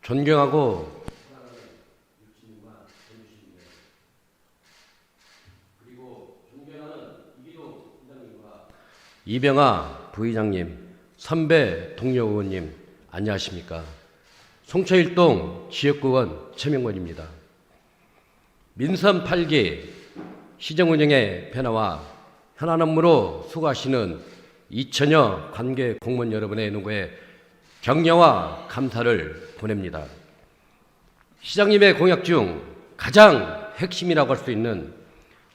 존경하고 이병하 부의장님, 선배 동료 의원님, 안녕하십니까. 송천일동 지역구원 최명권입니다. 민선 8기 시정운영의 변화와 현안 업무로 수고하시는 2천여 관계 공무원 여러분의 눈에 격려와 감사를 보냅니다. 시장님의 공약 중 가장 핵심이라고 할 수 있는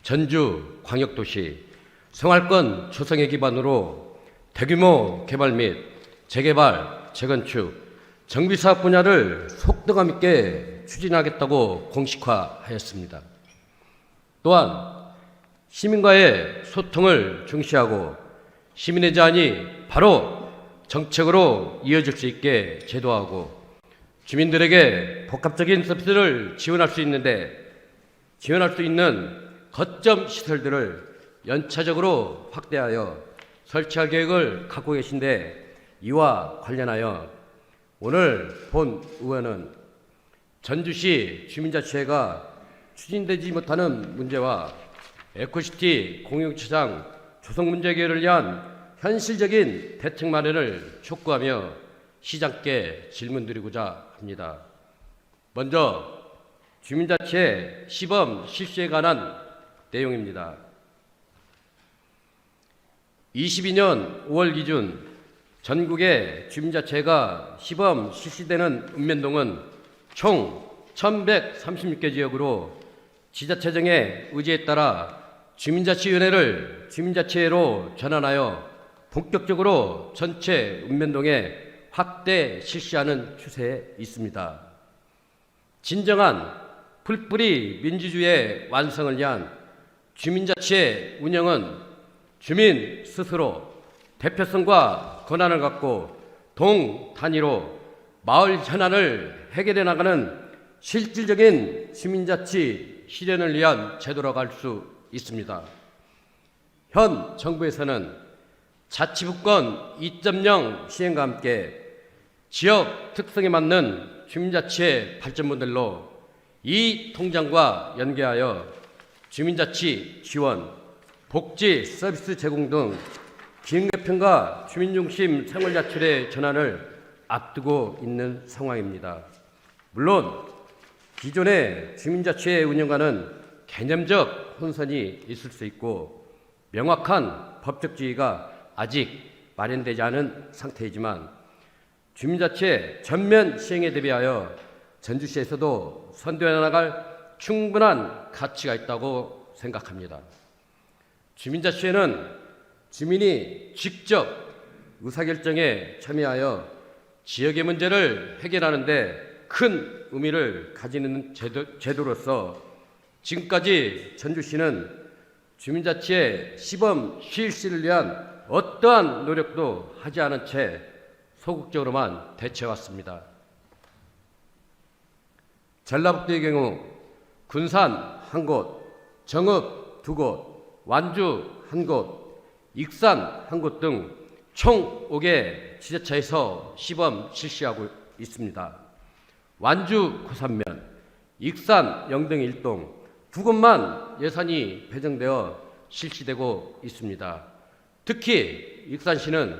전주 광역도시 생활권 조성에 기반으로 대규모 개발 및 재개발, 재건축, 정비사업 분야를 속도감 있게 추진하겠다고 공식화하였습니다. 또한 시민과의 소통을 중시하고 시민의 제안이 바로 정책으로 이어질 수 있게 제도하고 주민들에게 복합적인 서비스를 지원할 수 있는 거점 시설들을 연차적으로 확대하여 설치할 계획을 갖고 계신데, 이와 관련하여 오늘 본 의원은 전주시 주민자치회가 추진되지 못하는 문제와 에코시티 공유주차장 조성 문제 해결을 위한 현실적인 대책 마련을 촉구하며 시장께 질문드리고자 합니다. 먼저 주민자치회 시범 실시에 관한 내용입니다. 22년 5월 기준 전국의 주민자치회가 시범 실시되는 읍면동은 총 1136개 지역으로 지자체정의 의지에 따라 주민자치위원회를 주민자치회로 전환하여 본격적으로 전체 읍면동에 확대 실시하는 추세에 있습니다. 진정한 풀뿌리 민주주의의 완성을 위한 주민자치회 운영은 주민 스스로 대표성과 권한을 갖고 동단위로 마을 현안을 해결해 나가는 실질적인 주민자치 실현을 위한 제도라고 할 수 있습니다. 현 정부에서는 자치분권 2.0 시행과 함께 지역 특성에 맞는 주민자치의 발전 모델로 이 통장과 연계하여 주민자치 지원, 복지 서비스 제공 등 기흥개편과 주민중심 생활자치의 전환을 앞두고 있는 상황입니다. 물론 기존의 주민자치의 운영과는 개념적 혼선이 있을 수 있고 명확한 법적 지위가 아직 마련되지 않은 상태이지만 주민자치의 전면 시행에 대비하여 전주시에서도 선도해 나갈 충분한 가치가 있다고 생각합니다. 주민자치회는 주민이 직접 의사결정에 참여하여 지역의 문제를 해결하는 데 큰 의미를 가지는 제도로서 지금까지 전주시는 주민자치의 시범 실시를 위한 어떠한 노력도 하지 않은 채 소극적으로만 대처해왔습니다. 전라북도의 경우 군산 1곳, 정읍 2곳, 완주 1곳, 익산 1곳 등 총 5개 지자체에서 시범 실시하고 있습니다. 완주 고산면, 익산 영등 1동 2곳만 예산이 배정되어 실시되고 있습니다. 특히 익산시는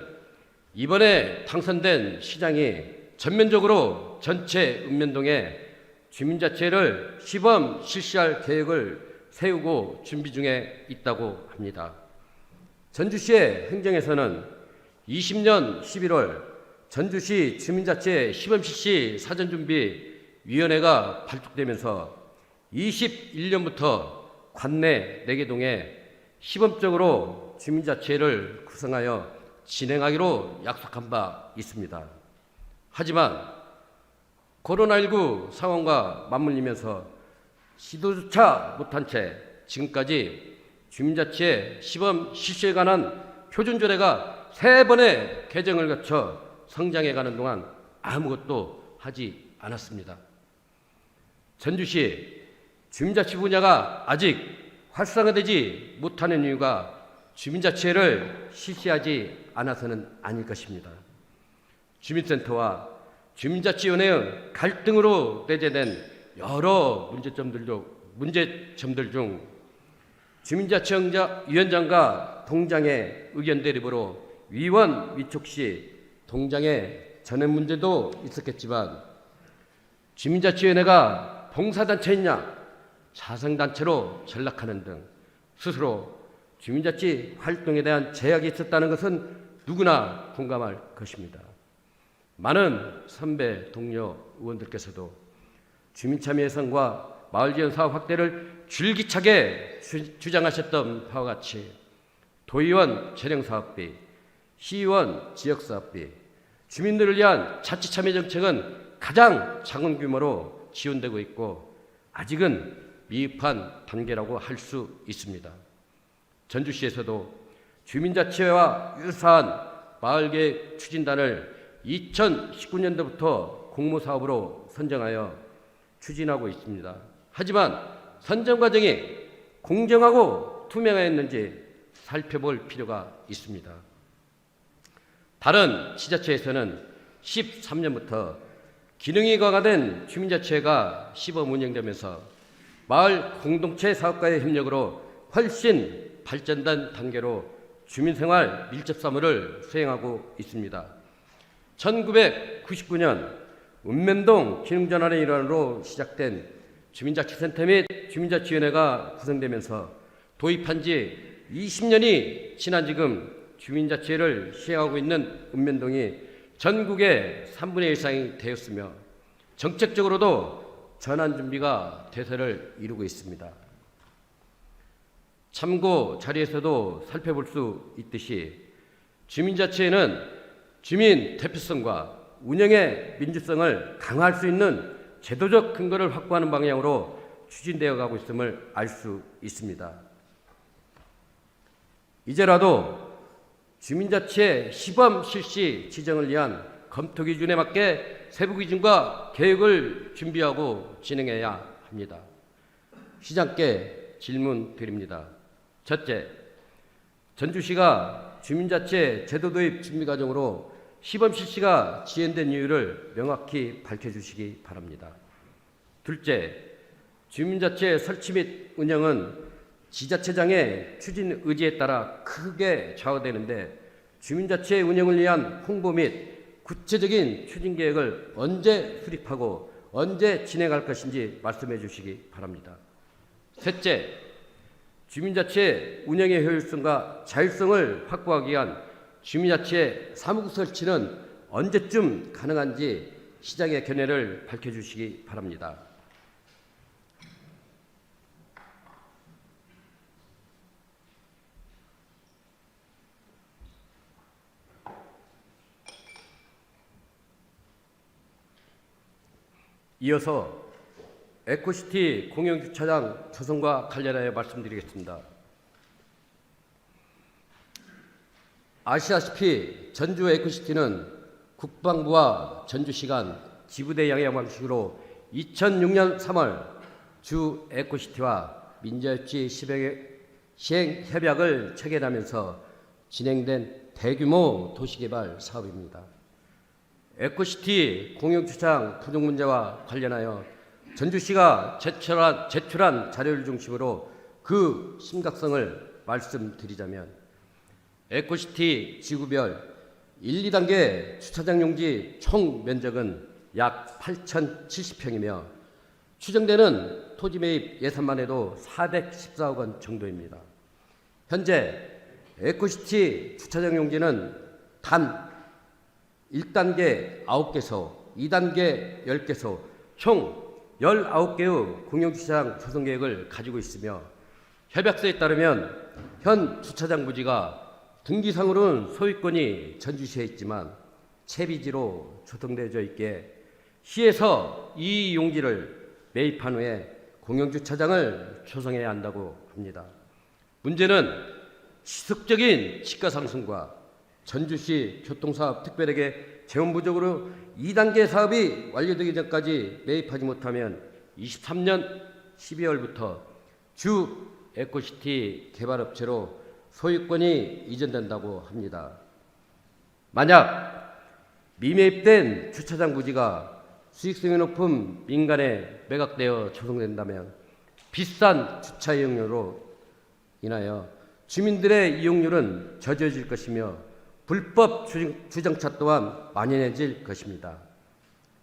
이번에 당선된 시장이 전면적으로 전체 읍면동에 주민자치회를 시범 실시할 계획을 세우고 준비 중에 있다고 합니다. 전주시의 행정에서는 20년 11월 전주시 주민자치회 시범실시 사전준비위원회가 발족되면서 21년부터 관내 4개 동에 시범적으로 주민자치회를 구성하여 진행하기로 약속한 바 있습니다. 하지만 코로나19 상황과 맞물리면서 시도조차 못한 채 지금까지 주민자치회 시범 실시에 관한 표준조례가 3번의 개정을 거쳐 성장해가는 동안 아무것도 하지 않았습니다. 전주시 주민자치 분야가 아직 활성화되지 못하는 이유가 주민자치회를 실시하지 않아서는 아닐 것입니다. 주민센터와 주민자치위원회의 갈등으로 내재된 여러 문제점들 중 주민자치위원장과 동장의 의견 대립으로 위원 위촉 시 동장의 전액 문제도 있었겠지만, 주민자치위원회가 봉사단체이냐 자생단체로 전락하는 등 스스로 주민자치 활동에 대한 제약이 있었다는 것은 누구나 공감할 것입니다. 많은 선배 동료 의원들께서도 주민참여 예산과 마을지원 사업 확대를 줄기차게 주장하셨던 바와 같이 도의원 재령사업비, 시의원 지역사업비, 주민들을 위한 자치참여 정책은 가장 작은 규모로 지원되고 있고 아직은 미흡한 단계라고 할 수 있습니다. 전주시에서도 주민자치회와 유사한 마을계획 추진단을 2019년도부터 공모사업으로 선정하여 추진하고 있습니다. 하지만 선정 과정이 공정하고 투명하였는지 살펴볼 필요가 있습니다. 다른 지자체에서는 13년부터 기능이 강화된 주민자치회가 시범 운영되면서 마을 공동체 사업가의 협력으로 훨씬 발전된 단계로 주민생활 밀접 사무를 수행하고 있습니다. 1999년 읍면동 기능전환의 일환으로 시작된 주민자치센터 및 주민자치위원회가 구성되면서 도입한 지 20년이 지난 지금 주민자치회를 시행하고 있는 읍면동이 전국의 3분의 1 이상이 되었으며 정책적으로도 전환 준비가 대세를 이루고 있습니다. 참고 자리에서도 살펴볼 수 있듯이 주민자치회는 주민 대표성과 운영의 민주성을 강화할 수 있는 제도적 근거를 확보하는 방향으로 추진되어 가고 있음을 알 수 있습니다. 이제라도 주민자치회 시범 실시 지정을 위한 검토 기준에 맞게 세부 기준과 계획을 준비하고 진행해야 합니다. 시장께 질문 드립니다. 첫째, 전주시가 주민자치회 제도 도입 준비 과정으로 시범 실시가 지연된 이유를 명확히 밝혀주시기 바랍니다. 둘째, 주민자치회 설치 및 운영은 지자체장의 추진 의지에 따라 크게 좌우되는데 주민자치회 운영을 위한 홍보 및 구체적인 추진 계획을 언제 수립하고 언제 진행할 것인지 말씀해 주시기 바랍니다. 셋째, 주민자치회 운영의 효율성과 자율성을 확보하기 위한 주민자치회 사무국 설치는 언제쯤 가능한지 시장의 견해를 밝혀주시기 바랍니다. 이어서 에코시티 공영주차장 조성과 관련하여 말씀드리겠습니다. 아시다시피 전주 에코시티는 국방부와 전주시 간 지부대 양형 방식으로 2006년 3월 주 에코시티와 민자유치 시행 협약을 체결하면서 진행된 대규모 도시개발 사업입니다. 에코시티 공영주차장 부족 문제와 관련하여 전주시가 제출한 자료를 중심으로 그 심각성을 말씀드리자면, 에코시티 지구별 1, 2단계 주차장 용지 총 면적은 약 8,070평이며 추정되는 토지 매입 예산만 해도 414억 원 정도입니다. 현재 에코시티 주차장 용지는 단 1단계 9개소, 2단계 10개소, 총 19개의 공영주차장 조성 계획을 가지고 있으며 협약서에 따르면 현 주차장 부지가 등기상으로는 소유권이 전주시에 있지만 채비지로 조성되어 있기에 시에서 이 용지를 매입한 후에 공영주차장을 조성해야 한다고 합니다. 문제는 지속적인 시가 상승과 전주시 교통사업 특별에게 재원 부족으로 2단계 사업이 완료되기 전까지 매입하지 못하면 23년 12월부터 주 에코시티 개발업체로 소유권이 이전된다고 합니다. 만약 미매입된 주차장 부지가 수익성이 높은 민간에 매각되어 조성된다면 비싼 주차 이용료로 인하여 주민들의 이용률은 젖어질 것이며 불법 주정차 또한 만연해질 것입니다.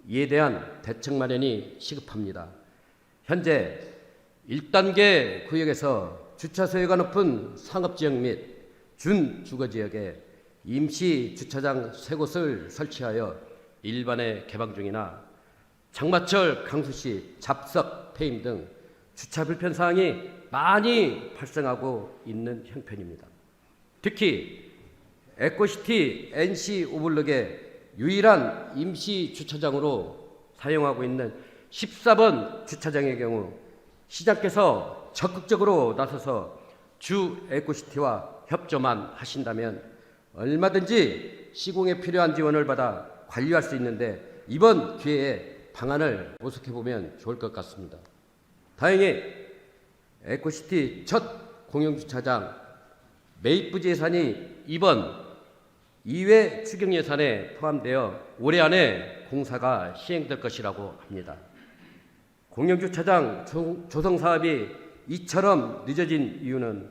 이에 대한 대책 마련이 시급합니다. 현재 1단계 구역에서 주차 소요가 높은 상업지역 및 준주거지역에 임시 주차장 3곳을 설치하여 일반에 개방 중이나 장마철 강수시 잡석, 폐임 등 주차 불편 사항이 많이 발생하고 있는 형편입니다. 특히 에코시티 NC 오블럭의 유일한 임시 주차장으로 사용하고 있는 14번 주차장의 경우 시장께서 적극적으로 나서서 주 에코시티와 협조만 하신다면 얼마든지 시공에 필요한 지원을 받아 관리할 수 있는데 이번 기회에 방안을 모색해 보면 좋을 것 같습니다. 다행히 에코시티 첫 공영주차장 매입 부지 예산이 이번 2회 추경 예산에 포함되어 올해 안에 공사가 시행될 것이라고 합니다. 공영주차장 조성 사업이 이처럼 늦어진 이유는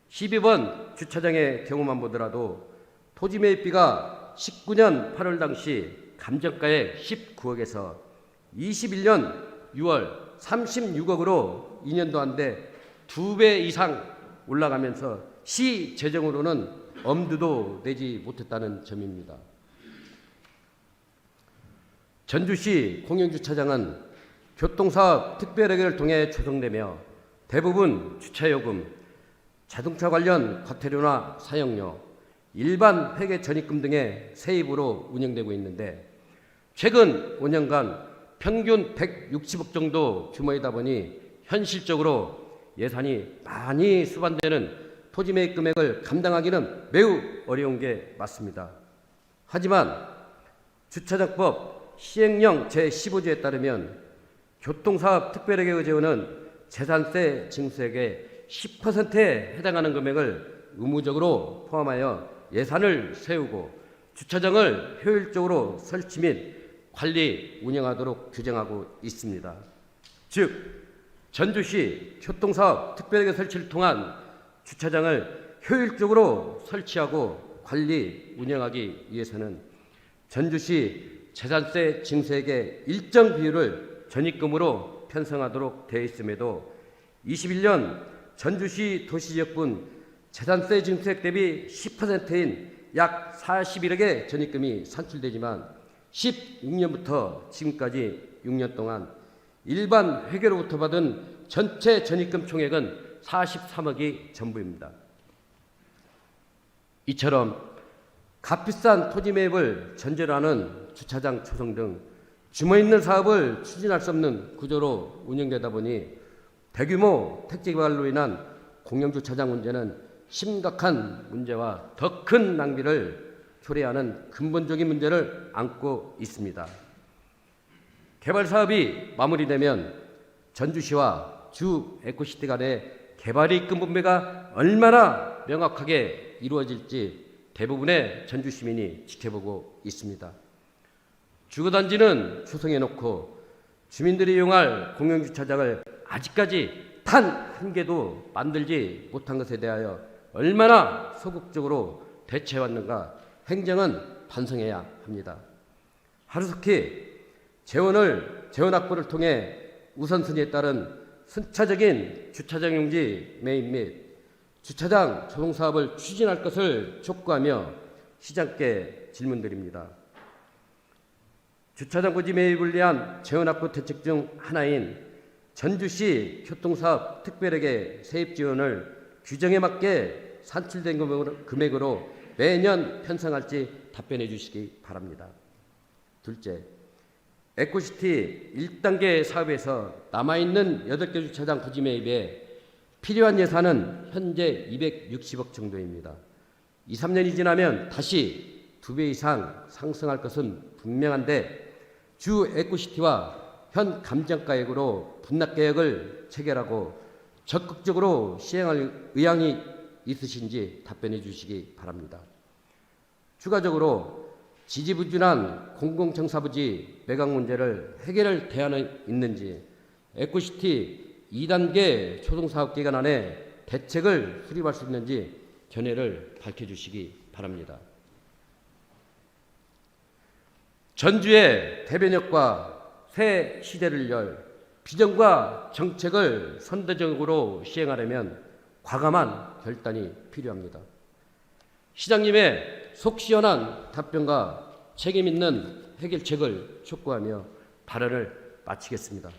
12번 주차장의 경우만 보더라도 토지 매입비가 19년 8월 당시 감정가의 19억에서 21년 6월 36억으로 2년도 안 돼 2배 이상 올라가면서 시 재정으로는 엄두도 내지 못했다는 점입니다. 전주시 공영주차장은 교통사업 특별회계를 통해 조성되며 대부분 주차요금, 자동차 관련 과태료나 사용료, 일반 회계 전입금 등의 세입으로 운영되고 있는데 최근 5년간 평균 160억 정도 규모이다 보니 현실적으로 예산이 많이 수반되는 토지 매입 금액을 감당하기는 매우 어려운 게 맞습니다. 하지만 주차장법 시행령 제15조에 따르면 교통사업 특별회계 의제원은 재산세 징수액의 10%에 해당하는 금액을 의무적으로 포함하여 예산을 세우고 주차장을 효율적으로 설치 및 관리, 운영하도록 규정하고 있습니다. 즉, 전주시 교통사업 특별회계 설치를 통한 주차장을 효율적으로 설치하고 관리, 운영하기 위해서는 전주시 재산세 징수액의 일정 비율을 전입금으로 편성하도록 되어 있음에도 21년 전주시 도시지역분 재산세 징수액 대비 10%인 약 41억의 전입금이 산출되지만 16년부터 지금까지 6년 동안 일반 회계로부터 받은 전체 전입금 총액은 43억이 전부입니다. 이처럼 값비싼 토지 매입을 전제로 하는 주차장 조성 등 규모 있는 사업을 추진할 수 없는 구조로 운영되다 보니 대규모 택지 개발로 인한 공영주차장 문제는 심각한 문제와 더 큰 낭비를 초래하는 근본적인 문제를 안고 있습니다. 개발 사업이 마무리되면 전주시와 주 에코시티 간의 개발이 이익금 분배가 얼마나 명확하게 이루어질지 대부분의 전주 시민이 지켜보고 있습니다. 주거단지는 조성해놓고 주민들이 이용할 공영주차장을 아직까지 단 한 개도 만들지 못한 것에 대하여 얼마나 소극적으로 대처해왔는가 행정은 반성해야 합니다. 하루속히 재원 확보를 통해 우선순위에 따른 순차적인 주차장 용지 매입 및 주차장 조성 사업을 추진할 것을 촉구하며 시장께 질문드립니다. 주차장 부지 매입을 위한 재원 확보 대책 중 하나인 전주시 교통사업 특별회계 세입 지원을 규정에 맞게 산출된 금액으로 매년 편성할지 답변해 주시기 바랍니다. 둘째, 에코시티 1단계 사업에서 남아있는 8개 주차장 부지 매입에 필요한 예산은 현재 260억 정도입니다. 2, 3년이 지나면 다시 2배 이상 상승할 것은 분명한데 주 에코시티와 현 감정가액으로 분납 계획을 체결하고 적극적으로 시행할 의향이 있으신지 답변해 주시기 바랍니다. 추가적으로 지지부진한 공공청사부지 매각 문제를 해결할 대안이 있는지 에코시티 2단계 초동사업 기간 안에 대책을 수립할 수 있는지 견해를 밝혀주시기 바랍니다. 전주의 대변역과 새 시대를 열 비전과 정책을 선도적으로 시행하려면 과감한 결단이 필요합니다. 시장님의 속 시원한 답변과 책임 있는 해결책을 촉구하며 발언을 마치겠습니다.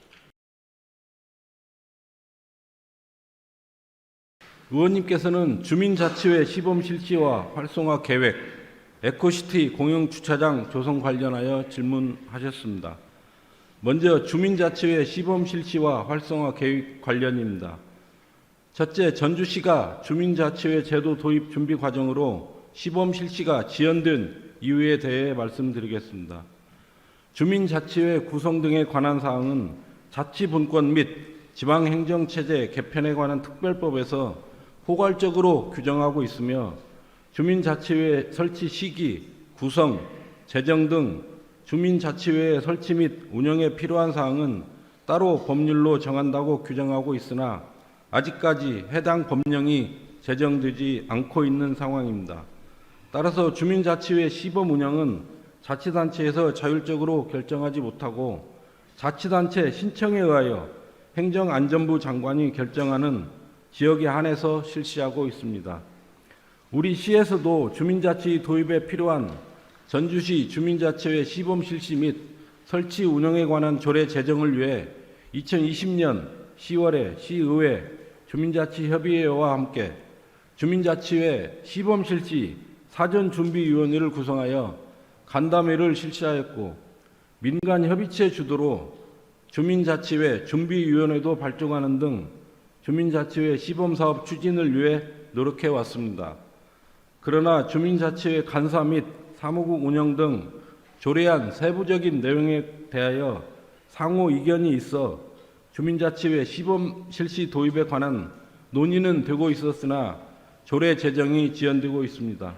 의원님께서는 주민자치회 시범 실시와 활성화 계획, 에코시티 공영주차장 조성 관련하여 질문하셨습니다. 먼저 주민자치회 시범 실시와 활성화 계획 관련입니다. 첫째, 전주시가 주민자치회 제도 도입 준비 과정으로 시범 실시가 지연된 이유에 대해 말씀드리겠습니다. 주민자치회 구성 등에 관한 사항은 자치분권 및 지방행정체제 개편에 관한 특별법에서 포괄적으로 규정하고 있으며 주민자치회 설치 시기, 구성, 재정 등 주민자치회 설치 및 운영에 필요한 사항은 따로 법률로 정한다고 규정하고 있으나 아직까지 해당 법령이 제정되지 않고 있는 상황입니다. 따라서 주민자치회 시범 운영은 자치단체에서 자율적으로 결정하지 못하고 자치단체 신청에 의하여 행정안전부 장관이 결정하는 지역에 한해서 실시하고 있습니다. 우리 시에서도 주민자치 도입에 필요한 전주시 주민자치회 시범 실시 및 설치 운영에 관한 조례 제정을 위해 2020년 10월에 시의회 주민자치협의회와 함께 주민자치회 시범 실시 사전준비위원회를 구성하여 간담회를 실시하였고 민간협의체 주도로 주민자치회 준비위원회도 발족하는 등 주민자치회 시범사업 추진을 위해 노력해 왔습니다. 그러나 주민자치회 간사 및 사무국 운영 등 조례안 세부적인 내용에 대하여 상호 이견이 있어 주민자치회 시범 실시 도입에 관한 논의는 되고 있었으나 조례 제정이 지연되고 있습니다.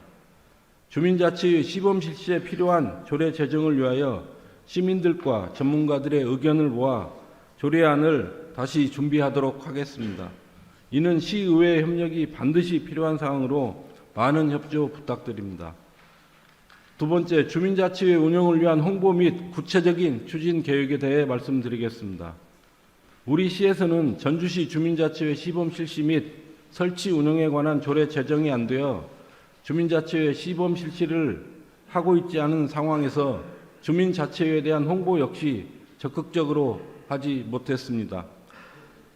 주민자치회 시범 실시에 필요한 조례 제정을 위하여 시민들과 전문가들의 의견을 모아 조례안을 다시 준비하도록 하겠습니다. 이는 시의회 협력이 반드시 필요한 사항으로 많은 협조 부탁드립니다. 두 번째, 주민자치회 운영을 위한 홍보 및 구체적인 추진 계획에 대해 말씀드리겠습니다. 우리 시에서는 전주시 주민자치회 시범 실시 및 설치 운영에 관한 조례 제정이 안 되어 주민자치회 시범 실시를 하고 있지 않은 상황에서 주민자치회에 대한 홍보 역시 적극적으로 하지 못했습니다.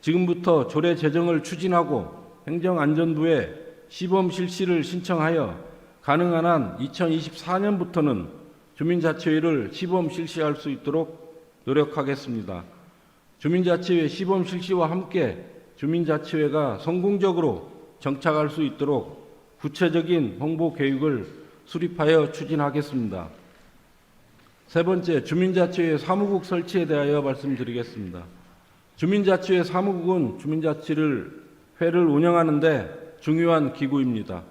지금부터 조례 제정을 추진하고 행정안전부에 시범 실시를 신청하여 가능한 한 2024년부터는 주민자치회를 시범 실시할 수 있도록 노력하겠습니다. 주민자치회 시범 실시와 함께 주민자치회가 성공적으로 정착할 수 있도록 구체적인 홍보 계획을 수립하여 추진하겠습니다. 세 번째, 주민자치회 사무국 설치에 대하여 말씀드리겠습니다. 주민자치회 사무국은 주민자치회를 운영하는 데 중요한 기구입니다.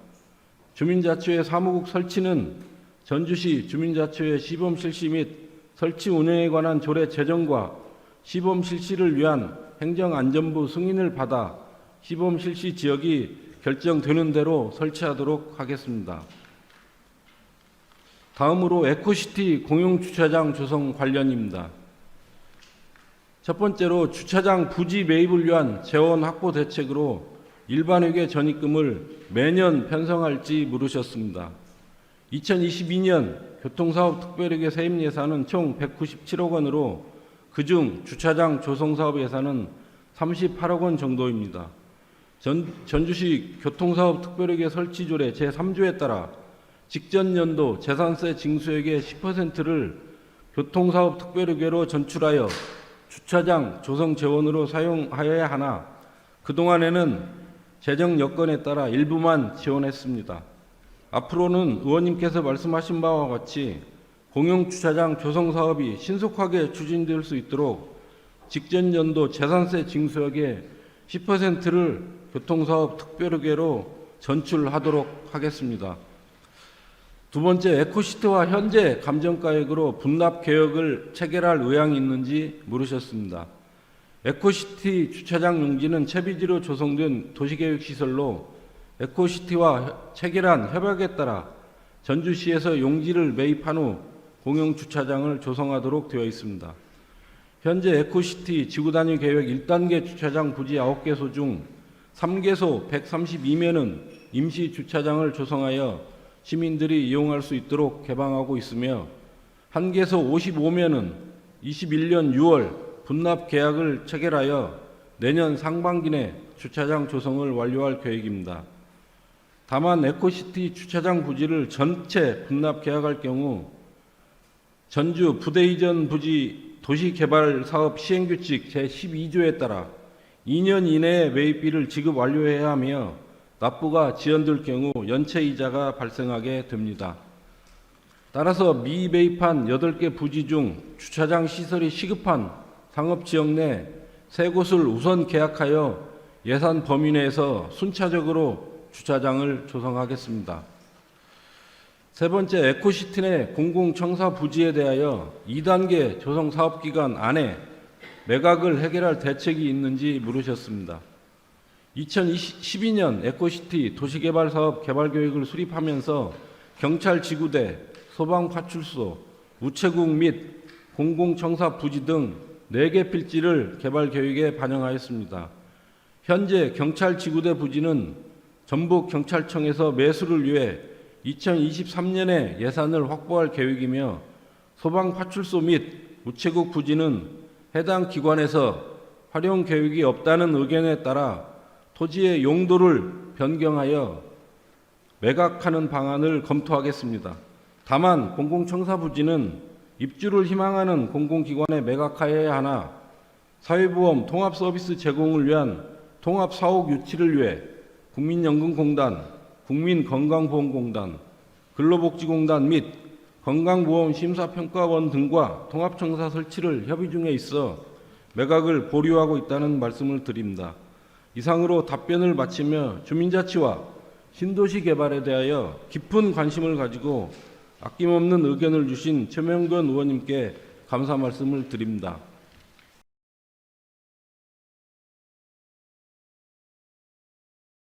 주민자치회 사무국 설치는 전주시 주민자치회 시범 실시 및 설치 운영에 관한 조례 제정과 시범 실시를 위한 행정안전부 승인을 받아 시범 실시 지역이 결정되는 대로 설치하도록 하겠습니다. 다음으로 에코시티 공용주차장 조성 관련입니다. 첫 번째로 주차장 부지 매입을 위한 재원 확보 대책으로 일반회계 전입금을 매년 편성할지 물으셨습니다. 2022년 교통사업 특별회계 세입 예산은 총 197억 원으로 그중 주차장 조성사업 예산은 38억 원 정도입니다. 전주시 교통사업 특별회계 설치조례 제3조에 따라 직전 연도 재산세 징수액의 10%를 교통사업 특별회계로 전출하여 주차장 조성 재원으로 사용하여야 하나 그동안에는 재정 여건에 따라 일부만 지원했습니다. 앞으로는 의원님께서 말씀하신 바와 같이 공용주차장 조성 사업이 신속하게 추진될 수 있도록 직전 연도 재산세 징수액의 10%를 교통사업 특별회계로 전출하도록 하겠습니다. 두 번째, 에코시티와 현재 감정가액으로 분납 개혁을 체결할 의향이 있는지 물으셨습니다. 에코시티 주차장 용지는 채비지로 조성된 도시계획시설로 에코시티와 체결한 협약에 따라 전주시에서 용지를 매입한 후 공용주차장을 조성하도록 되어 있습니다. 현재 에코시티 지구단위 계획 1단계 주차장 부지 9개소 중 3개소 132면은 임시 주차장을 조성하여 시민들이 이용할 수 있도록 개방하고 있으며 1개소 55면은 21년 6월 분납 계약을 체결하여 내년 상반기 내 주차장 조성을 완료할 계획입니다. 다만 에코시티 주차장 부지를 전체 분납 계약할 경우 전주 부대 이전 부지 도시개발사업 시행규칙 제12조에 따라 2년 이내에 매입비를 지급 완료해야 하며 납부가 지연될 경우 연체이자가 발생하게 됩니다. 따라서 미매입한 8개 부지 중 주차장 시설이 시급한 상업지역 내 3곳을 우선 계약하여 예산 범위 내에서 순차적으로 주차장을 조성하겠습니다. 세 번째, 에코시티 내 공공청사 부지에 대하여 2단계 조성 사업기간 안에 매각을 해결할 대책이 있는지 물으셨습니다. 2012년 에코시티 도시개발사업 개발계획을 수립하면서 경찰지구대, 소방파출소, 우체국 및 공공청사 부지 등 4개 필지를 개발계획에 반영하였습니다. 현재 경찰지구대 부지는 전북경찰청에서 매수를 위해 2023년에 예산을 확보할 계획이며 소방파출소 및 우체국 부지는 해당 기관에서 활용 계획이 없다는 의견에 따라 토지의 용도를 변경하여 매각하는 방안을 검토하겠습니다. 다만 공공청사 부지는 입주를 희망하는 공공기관에 매각하여야 하나 사회보험 통합서비스 제공을 위한 통합사옥 유치를 위해 국민연금공단, 국민건강보험공단, 근로복지공단 및 건강보험심사평가원 등과 통합청사 설치를 협의 중에 있어 매각을 보류하고 있다는 말씀을 드립니다. 이상으로 답변을 마치며 주민자치와 신도시 개발에 대하여 깊은 관심을 가지고 아낌없는 의견을 주신 최명근 의원님께 감사 말씀을 드립니다.